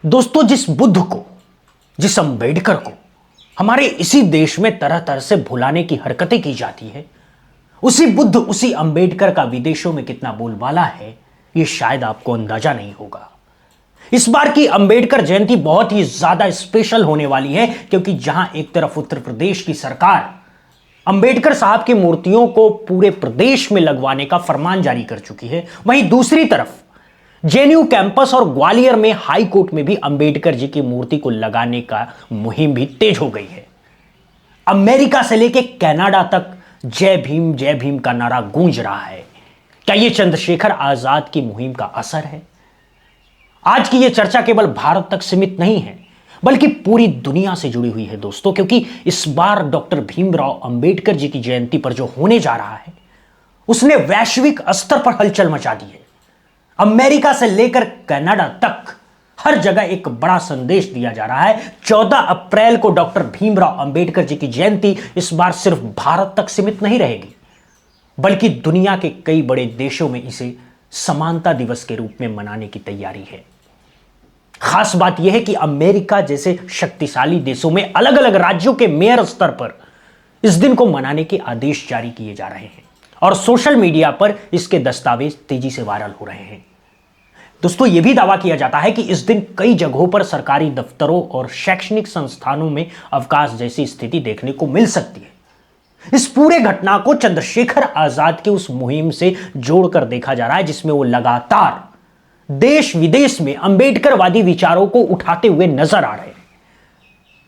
दोस्तों, जिस बुद्ध को, जिस अंबेडकर को हमारे इसी देश में तरह तरह से भुलाने की हरकतें की जाती है, उसी बुद्ध, उसी अंबेडकर का विदेशों में कितना बोलबाला है, यह शायद आपको अंदाजा नहीं होगा। इस बार की अंबेडकर जयंती बहुत ही ज्यादा स्पेशल होने वाली है, क्योंकि जहां एक तरफ उत्तर प्रदेश की सरकार अंबेडकर साहब की मूर्तियों को पूरे प्रदेश में लगवाने का फरमान जारी कर चुकी है, वहीं दूसरी तरफ जेएनयू कैंपस और ग्वालियर में हाई कोर्ट में भी अंबेडकर जी की मूर्ति को लगाने का मुहिम भी तेज हो गई है। अमेरिका से लेकर कनाडा तक जय भीम का नारा गूंज रहा है। क्या यह चंद्रशेखर आजाद की मुहिम का असर है? आज की यह चर्चा केवल भारत तक सीमित नहीं है, बल्कि पूरी दुनिया से जुड़ी हुई है दोस्तों, क्योंकि इस बार डॉक्टर भीमराव अंबेडकर जी की जयंती पर जो होने जा रहा है, उसने वैश्विक स्तर पर हलचल मचा दी है। अमेरिका से लेकर कनाडा तक हर जगह एक बड़ा संदेश दिया जा रहा है। 14 अप्रैल को डॉक्टर भीमराव अंबेडकर जी की जयंती इस बार सिर्फ भारत तक सीमित नहीं रहेगी, बल्कि दुनिया के कई बड़े देशों में इसे समानता दिवस के रूप में मनाने की तैयारी है। खास बात यह है कि अमेरिका जैसे शक्तिशाली देशों में अलग अलग राज्यों के मेयर स्तर पर इस दिन को मनाने के आदेश जारी किए जा रहे हैं और सोशल मीडिया पर इसके दस्तावेज तेजी से वायरल हो रहे हैं। दोस्तों, यह भी दावा किया जाता है कि इस दिन कई जगहों पर सरकारी दफ्तरों और शैक्षणिक संस्थानों में अवकाश जैसी स्थिति देखने को मिल सकती है। इस पूरे घटना को चंद्रशेखर आजाद की उस मुहिम से जोड़कर देखा जा रहा है, जिसमें वो लगातार देश विदेश में अंबेडकरवादी विचारों को उठाते हुए नजर आ रहे हैं।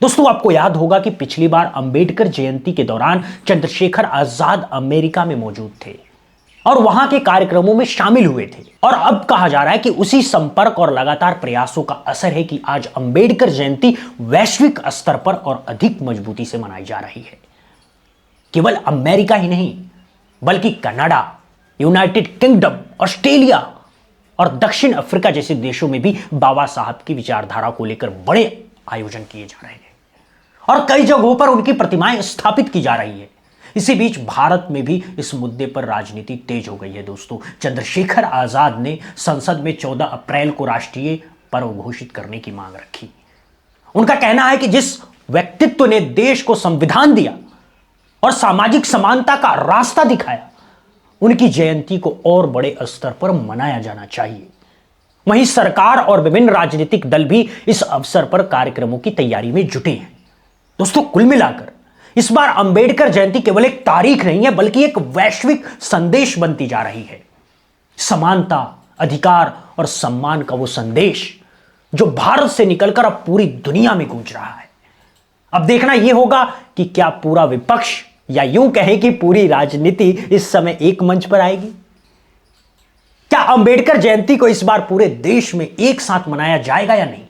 दोस्तों, आपको याद होगा कि पिछली बार अंबेडकर जयंती के दौरान चंद्रशेखर आजाद अमेरिका में मौजूद थे और वहां के कार्यक्रमों में शामिल हुए थे, और अब कहा जा रहा है कि उसी संपर्क और लगातार प्रयासों का असर है कि आज अंबेडकर जयंती वैश्विक स्तर पर और अधिक मजबूती से मनाई जा रही है। केवल अमेरिका ही नहीं, बल्कि कनाडा, यूनाइटेड किंगडम, ऑस्ट्रेलिया और दक्षिण अफ्रीका जैसे देशों में भी बाबा साहब की विचारधारा को लेकर बड़े आयोजन किए जा रहे हैं और कई जगहों पर उनकी प्रतिमाएं स्थापित की जा रही है। इसी बीच भारत में भी इस मुद्दे पर राजनीति तेज हो गई है। दोस्तों, चंद्रशेखर आजाद ने संसद में 14 अप्रैल को राष्ट्रीय पर्व घोषित करने की मांग रखी। उनका कहना है कि जिस व्यक्तित्व ने देश को संविधान दिया और सामाजिक समानता का रास्ता दिखाया, उनकी जयंती को और बड़े स्तर पर मनाया जाना चाहिए। वहीं सरकार और विभिन्न राजनीतिक दल भी इस अवसर पर कार्यक्रमों की तैयारी में जुटे हैं। दोस्तों, कुल मिलाकर इस बार अंबेडकर जयंती केवल एक तारीख नहीं है, बल्कि एक वैश्विक संदेश बनती जा रही है। समानता, अधिकार और सम्मान का वो संदेश जो भारत से निकलकर अब पूरी दुनिया में गूंज रहा है। अब देखना यह होगा कि क्या पूरा विपक्ष, या यूं कहें कि पूरी राजनीति इस समय एक मंच पर आएगी। क्या अंबेडकर जयंती को इस बार पूरे देश में एक साथ मनाया जाएगा या नहीं,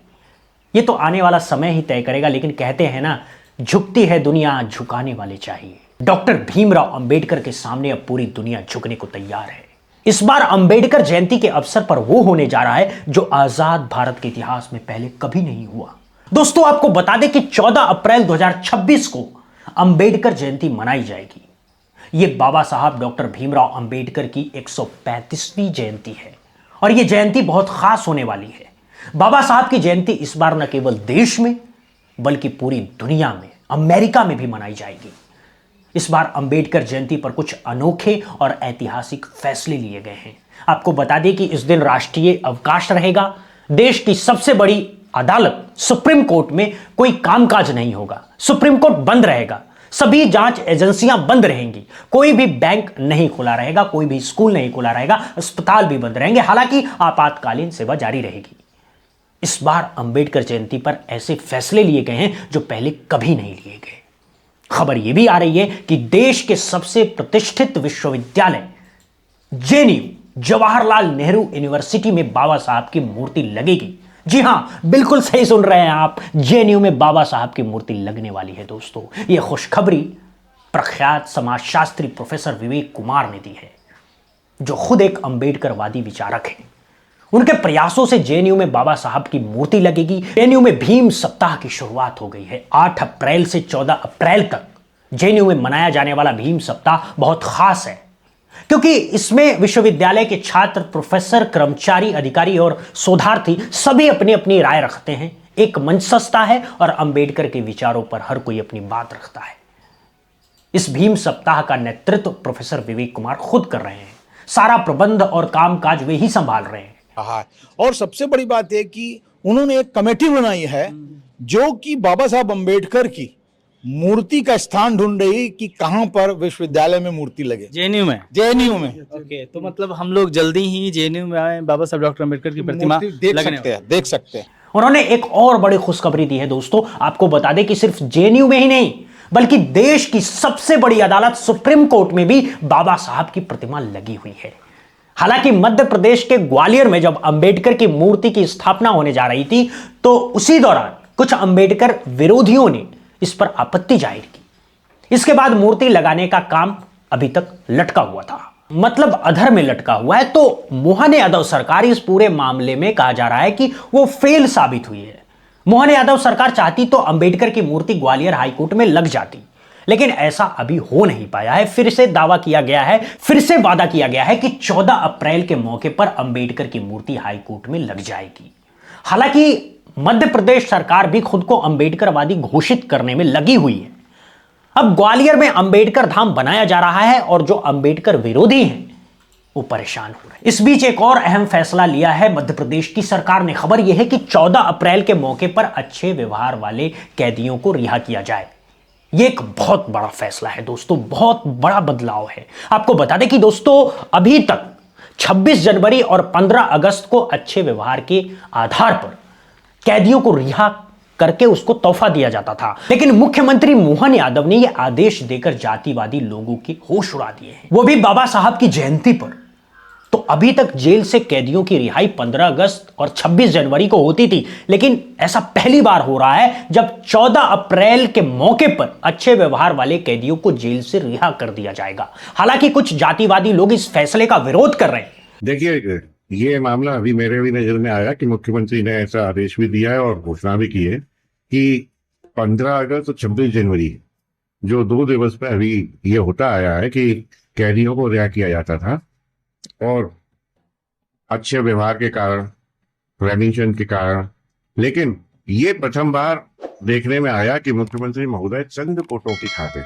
यह तो आने वाला समय ही तय करेगा। लेकिन कहते हैं ना, झुकती है दुनिया, झुकाने वाले चाहिए। डॉक्टर भीमराव अंबेडकर के सामने अब पूरी दुनिया झुकने को तैयार है। इस बार अंबेडकर जयंती के अवसर पर वो होने जा रहा है जो आजाद भारत के इतिहास में पहले कभी नहीं हुआ। दोस्तों, आपको बता दें कि 14 अप्रैल 2026 को अंबेडकर जयंती मनाई जाएगी। यह बाबा साहब डॉक्टर भीमराव अंबेडकर की 135वीं जयंती है और यह जयंती बहुत खास होने वाली है। बाबा साहब की जयंती इस बार न केवल देश में, बल्कि पूरी दुनिया में, अमेरिका में भी मनाई जाएगी। इस बार अंबेडकर जयंती पर कुछ अनोखे और ऐतिहासिक फैसले लिए गए हैं। आपको बता दें कि इस दिन राष्ट्रीय अवकाश रहेगा। देश की सबसे बड़ी अदालत सुप्रीम कोर्ट में कोई कामकाज नहीं होगा। सुप्रीम कोर्ट बंद रहेगा, सभी जांच एजेंसियां बंद रहेंगी, कोई भी बैंक नहीं खुला रहेगा, कोई भी स्कूल नहीं खुला रहेगा, अस्पताल भी बंद रहेंगे। हालांकि आपातकालीन सेवा जारी रहेगी। इस बार अंबेडकर जयंती पर ऐसे फैसले लिए गए हैं जो पहले कभी नहीं लिए गए। खबर यह भी आ रही है कि देश के सबसे प्रतिष्ठित विश्वविद्यालय जेएनयू, जवाहरलाल नेहरू यूनिवर्सिटी में बाबा साहब की मूर्ति लगेगी। जी हां, बिल्कुल सही सुन रहे हैं आप, जेएनयू में बाबा साहब की मूर्ति लगने वाली है। दोस्तों, यह खुशखबरी प्रख्यात समाजशास्त्री प्रोफेसर विवेक कुमार ने दी है, जो खुद एक अंबेडकरवादी विचारक हैं। उनके प्रयासों से जेएनयू में बाबा साहब की मूर्ति लगेगी। जेएनयू में भीम सप्ताह की शुरुआत हो गई है। 8 अप्रैल से 14 अप्रैल तक जेएनयू में मनाया जाने वाला भीम सप्ताह बहुत खास है। क्योंकि इसमें विश्वविद्यालय के छात्र, प्रोफेसर, कर्मचारी, अधिकारी और शोधार्थी सभी अपनी अपनी राय रखते हैं। एक मंच सस्ता है और अंबेडकर के विचारों पर हर कोई अपनी बात रखता है। इस भीम सप्ताह का नेतृत्व प्रोफेसर विवेक कुमार खुद कर रहे हैं। सारा प्रबंध और कामकाज वे ही संभाल रहे हैं। और सबसे बड़ी बात है कि उन्होंने एक कमेटी बनाई है जो कि बाबा साहब अंबेडकर की मूर्ति का स्थान ढूंढ रही कि कहां पर विश्वविद्यालय में मूर्ति लगे। जेएनयू में ओके, तो मतलब हम लोग जल्दी ही जेएनयू में आए, बाबा साहब डॉक्टर अंबेडकर की प्रतिमा देख सकते हैं। उन्होंने एक और बड़ी खुशखबरी दी है दोस्तों। आपको बता दें कि सिर्फ जेएनयू में ही नहीं बल्कि देश की सबसे बड़ी अदालत सुप्रीम कोर्ट में भी बाबा साहब की प्रतिमा लगी हुई है। हालांकि मध्य प्रदेश के ग्वालियर में जब अंबेडकर की मूर्ति की स्थापना होने जा रही थी तो उसी दौरान कुछ अंबेडकर विरोधियों ने इस पर आपत्ति जाहिर की। इसके बाद मूर्ति लगाने का काम अभी तक लटका हुआ था, मतलब अधर में लटका हुआ है। तो मोहन यादव सरकार इस पूरे मामले में कहा जा रहा है कि वो फेल साबित हुई है। मोहन यादव सरकार चाहती तो अंबेडकर की मूर्ति ग्वालियर हाईकोर्ट में लग जाती, लेकिन ऐसा अभी हो नहीं पाया है। फिर से वादा किया गया है कि 14 अप्रैल के मौके पर अंबेडकर की मूर्ति हाईकोर्ट में लग जाएगी। हालांकि मध्य प्रदेश सरकार भी खुद को अंबेडकरवादी घोषित करने में लगी हुई है। अब ग्वालियर में अंबेडकर धाम बनाया जा रहा है और जो अंबेडकर विरोधी हैं वो परेशान हो रहे हैं। इस बीच एक और अहम फैसला लिया है मध्य प्रदेश की सरकार ने। खबर यह है कि 14 अप्रैल के मौके पर अच्छे व्यवहार वाले कैदियों को रिहा किया जाए। यह एक बहुत बड़ा फैसला है दोस्तों, बहुत बड़ा बदलाव है। आपको बता दें कि दोस्तों अभी तक 26 जनवरी और 15 अगस्त को अच्छे व्यवहार के आधार पर कैदियों को रिहा करके उसको तोहफा दिया जाता था, लेकिन मुख्यमंत्री मोहन यादव ने यह आदेश देकर जातिवादी लोगों के होश उड़ा दिए हैं, वो भी बाबा साहब की जयंती पर। तो अभी तक जेल से कैदियों की रिहाई 15 अगस्त और 26 जनवरी को होती थी, लेकिन ऐसा पहली बार हो रहा है जब 14 अप्रैल के मौके पर अच्छे व्यवहार वाले कैदियों को जेल से रिहा कर दिया जाएगा। हालांकि कुछ जातिवादी लोग इस फैसले का विरोध कर रहे हैं। देखिए, ये मामला अभी मेरे भी नजर में आया कि मुख्यमंत्री ने ऐसा आदेश भी दिया है और घोषणा भी की है कि 15 अगस्त और 26 जनवरी जो 2 दिवस पे अभी ये होता आया है कि कैदियों को रिहा किया जाता था और अच्छे व्यवहार के कारण, रेमिशन के कारण, लेकिन ये प्रथम बार देखने में आया कि मुख्यमंत्री महोदय चंद कोटों की खातिर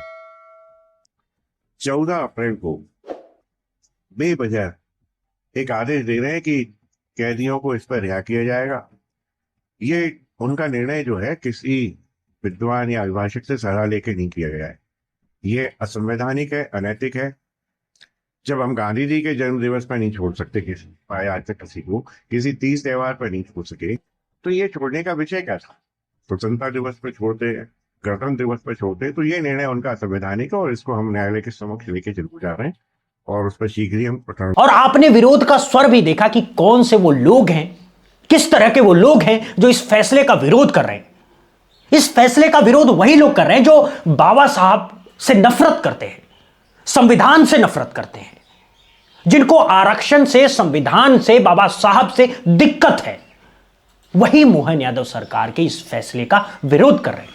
14 अप्रैल को बेवजह एक आदेश दे रहे हैं कि कैदियों को इस पर रिहा किया जाएगा। ये उनका निर्णय जो है किसी विद्वान या अभिभाषक से सलाह लेके नहीं किया गया है। ये असंवैधानिक है, अनैतिक है। जब हम गांधी जी के जन्म दिवस पर नहीं छोड़ सकते किसी पाए आज तक किसी को, किसी तीज त्योहार पर नहीं छोड़ सके, तो ये छोड़ने का विषय क्या था? स्वतंत्रता दिवस पर छोड़ते, गणतंत्र दिवस पर छोड़ते, तो ये निर्णय उनका असंवैधानिक है और इसको हम न्यायालय के समक्ष लेके जरूर जा रहे हैं और उस पर शीघ्र ही हम और आपने विरोध का स्वर भी देखा कि कौन से वो लोग हैं, किस तरह के वो लोग हैं जो इस फैसले का विरोध कर रहे हैं। इस फैसले का विरोध वही लोग कर रहे हैं जो बाबा साहब से नफरत करते हैं, संविधान से नफरत करते हैं, जिनको आरक्षण से, संविधान से, बाबा साहब से दिक्कत है। वही मोहन यादव सरकार के इस फैसले का विरोध कर रहे हैं।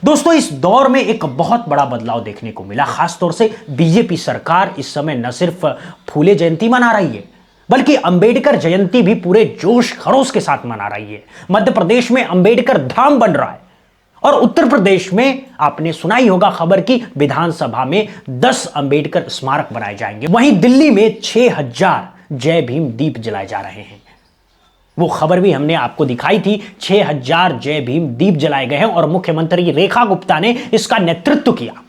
दोस्तों इस दौर में एक बहुत बड़ा बदलाव देखने को मिला। खासतौर से बीजेपी सरकार इस समय न सिर्फ फूले जयंती मना रही है बल्कि अंबेडकर जयंती भी पूरे जोश खरोश के साथ मना रही है। मध्य प्रदेश में अंबेडकर धाम बन रहा है और उत्तर प्रदेश में आपने सुना ही होगा खबर की विधानसभा में 10 अंबेडकर स्मारक बनाए जाएंगे। वहीं दिल्ली में 6000 जय भीम दीप जलाए जा रहे हैं। वो खबर भी हमने आपको दिखाई थी। 6000 जय भीम दीप जलाए गए हैं और मुख्यमंत्री रेखा गुप्ता ने इसका नेतृत्व किया।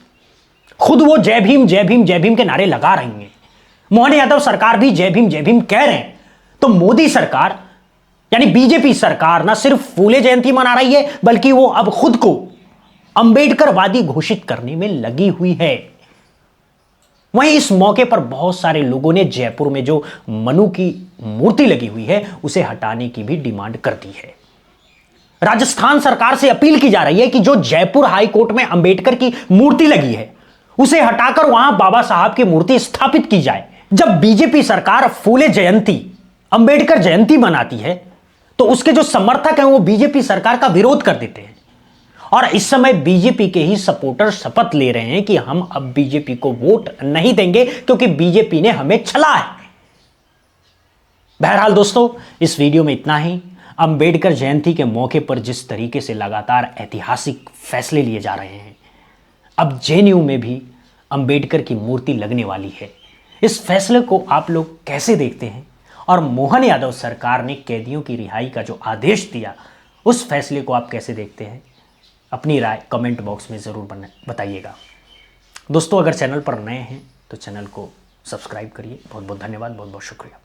खुद वो जय भीम जय भीम जय भीम के नारे लगा रही हैं। मोहन यादव सरकार भी जय भीम कह रहे हैं। तो मोदी सरकार यानी बीजेपी सरकार ना सिर्फ फूले जयंती मना रही है बल्कि वो अब खुद को अंबेडकरवादी घोषित करने में लगी हुई है। वहीं इस मौके पर बहुत सारे लोगों ने जयपुर में जो मनु की मूर्ति लगी हुई है उसे हटाने की भी डिमांड कर दी है। राजस्थान सरकार से अपील की जा रही है कि जो जयपुर हाई कोर्ट में अंबेडकर की मूर्ति लगी है उसे हटाकर वहां बाबा साहब की मूर्ति स्थापित की जाए। जब बीजेपी सरकार फूले जयंती, अंबेडकर जयंती मनाती है तो उसके जो समर्थक हैं वो बीजेपी सरकार का विरोध कर देते हैं और इस समय बीजेपी के ही सपोर्टर शपथ ले रहे हैं कि हम अब बीजेपी को वोट नहीं देंगे क्योंकि बीजेपी ने हमें छला है। बहरहाल दोस्तों, इस वीडियो में इतना ही। अंबेडकर जयंती के मौके पर जिस तरीके से लगातार ऐतिहासिक फैसले लिए जा रहे हैं, अब जेएनयू में भी अंबेडकर की मूर्ति लगने वाली है। इस फैसले को आप लोग कैसे देखते हैं? और मोहन यादव सरकार ने कैदियों की रिहाई का जो आदेश दिया, उस फैसले को आप कैसे देखते हैं? अपनी राय कमेंट बॉक्स में ज़रूर बताइएगा। दोस्तों, अगर चैनल पर नए हैं तो चैनल को सब्सक्राइब करिए। बहुत बहुत धन्यवाद, बहुत बहुत शुक्रिया।